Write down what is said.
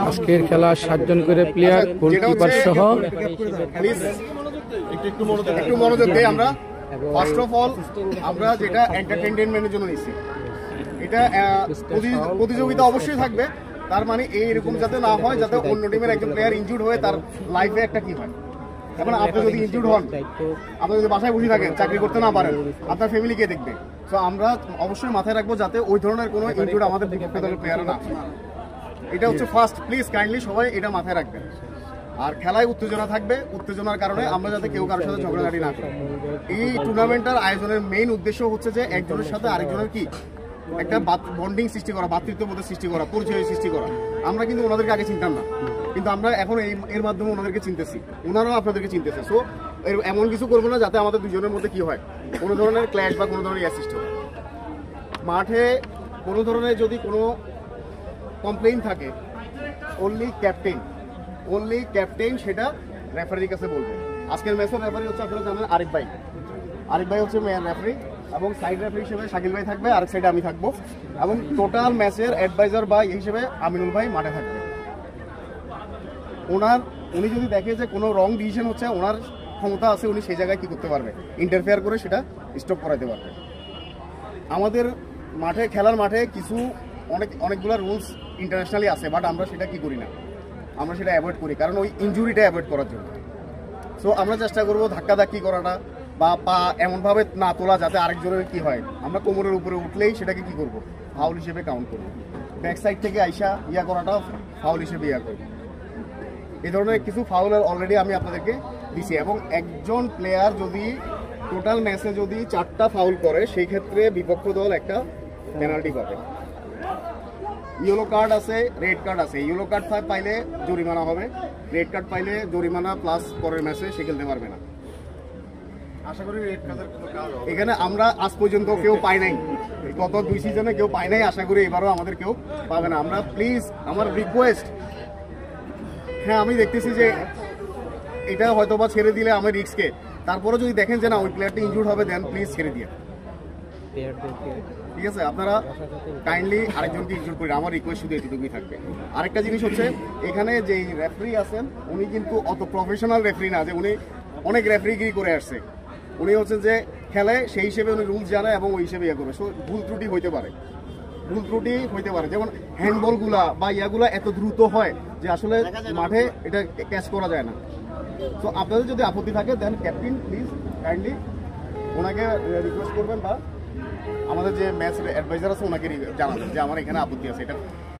আজকের খেলা 7 জন করে প্লেয়ার, গোলকিপার সহ। একটু মনোযোগ দেই। আমরা ফার্স্ট অফ অল আমরা যেটা এন্টারটেইনমেন্টের জন্য নিচ্ছি, এটা প্রতিযোগিতা অবশ্যই থাকবে। তার মানে এইরকম যাতে না হয় যাতে অন্য টিমের একজন প্লেয়ার ইনজুর্ড হয়ে তার লাইফে একটা কি হয়। এখন আপনি যদি ইনজুর্ড হন, আপনি যদি বাসায় বসে থাকেন, চাকরি করতে না পারেন, আপনার ফ্যামিলি কে দেখবে? সো আমরা অবশ্যই মাথায় রাখবো যাতে ওই ধরনের কোনো ইনজুর্ড আমাদের বিপক্ষ দলের প্লেয়ার না। এটা হচ্ছে ফার্স্ট, প্লিজ কাইন্ডলি সবাই এটা মাথায় রাখবেন। আর খেলায় উত্তেজনা থাকবে, উত্তেজনার কারণে আমরা যাতে কেউ কারোর সাথে ঝগড়াঝাটি না করি। এই টুর্নামেন্টটার আয়োজনের মেইন উদ্দেশ্য হচ্ছে যে একজনের সাথে আরেকজনের কি একটা বন্ডিং সৃষ্টি করা, ভাতৃত্ববোধের সৃষ্টি করা, পরিচয় সৃষ্টি করা। আমরা কিন্তু ওনাদেরকে আগে চিনতাম না, কিন্তু আমরা এখন এর মাধ্যমে ওনাদেরকে চিনতেছি, ওনারাও আপনাদেরকে চিনতেছে। সো এমন কিছু করবো না যাতে আমাদের দুজনের মধ্যে কি হয়, কোনো ধরনের ক্ল্যাশ বা কোনো ধরনের সৃষ্টি হয়। মাঠে কোনো ধরনের যদি কোনো কমপ্লেইন থাকে, অনলি ক্যাপ্টেন সেটা রেফারির কাছে বলবে। আজকের ম্যাচের রেফারি হচ্ছে আপনারা জানেন আরিফ ভাই হচ্ছে মেয়ার রেফারি, এবং সাইড রেফারি হিসেবে শাকিল ভাই থাকবে, আরেক সাইডে আমি থাকবো, এবং টোটাল ম্যাচের অ্যাডভাইজার বা হিসেবে আমিনুল ভাই মাঠে থাকবে। উনি যদি দেখে যে কোনো রং ডিসিশন হচ্ছে, ওনার ক্ষমতা আছে, উনি সেই জায়গায় কি করতে পারবে, ইন্টারফেয়ার করে সেটা স্টপ করাতে পারবে। আমাদের খেলার মাঠে কিছু অনেকগুলো রুলস ইন্টারন্যাশনালি আছে, বাট আমরা সেটা কি করি না, আমরা সেটা অ্যাভয়েড করি, কারণ ওই ইনজুরিটা অ্যাভয়েড করার জন্য। সো আমরা চেষ্টা করবো ধাক্কাধাক্কি করাটা বা পা এমনভাবে না তোলা যাতে আরেকজনের কি হয়, আমরা কোমরের উপরে উঠলেই সেটাকে কি করবো, ফাউল হিসেবে কাউন্ট করবো। ব্যাক সাইড থেকে আইসা করাটাও ফাউল হিসেবে করবো। এই ধরনের কিছু ফাউল অলরেডি আমি আপনাদেরকে দিছি, এবং একজন প্লেয়ার যদি টোটাল ম্যাচে যদি 4টা ফাউল করে, সেই ক্ষেত্রে বিপক্ষ দল একটা পেনাল্টি পাবে। ইয়েলো কার্ড আছে, রেড কার্ড আছে। ইয়েলো কার্ড পাইলে জরিমানা হবে, রেড কার্ড পাইলে জরিমানা প্লাস পরের ম্যাচে সে খেলতে পারবে না। আশা করি রেড কার্ডের কোনো কাজ হবে এখানে আমরা আজ পর্যন্ত কেউ পাই নাই, গত 2 সিজনে কেউ পাই নাই, আশা করি এবারও আমাদের কেউ পাবে না। আমরা প্লিজ, আমার রিকোয়েস্ট, হ্যাঁ আমি দেখতেছি যে এটা হয়তো বা ছেড়ে দিলে আমার রিস্ককে, তারপরে যদি দেখেন যে না ওই প্লেয়ারটি ইনজুর্ড হবে, দেন প্লিজ ছেড়ে দিয়ে, ঠিক আছে? আপনারা কাইন্ডলি আরেকজনকে ইনজুর করি, আমার রিকোয়েস্ট শুধু এটুকুই থাকবে। আরেকটা জিনিস হচ্ছে, এখানে যে রেফারি আছেন উনি কিন্তু অত প্রফেশনাল রেফারি না যে উনি অনেক রেফারিগিরি করে আসছে। উনি হচ্ছেন যে খেলে সেই হিসেবে উনি রুলস জানে এবং ওই হিসেবে করবে। সো ভুল ত্রুটি হইতে পারে, যেমন হ্যান্ডবলগুলা বা ইয়াগুলা এত দ্রুত হয় যে আসলে মাঠে এটা ক্যাচ করা যায় না। তো আপনাদের যদি আপত্তি থাকে, দেন ক্যাপ্টেন প্লিজ কাইন্ডলি ওনাকে রিকোয়েস্ট করবেন, বা আমাদের যে ম্যাচ অ্যাডভাইজার আছে ওনাকে জানাবেন যে আমার এখানে আপত্তি আছে, এটা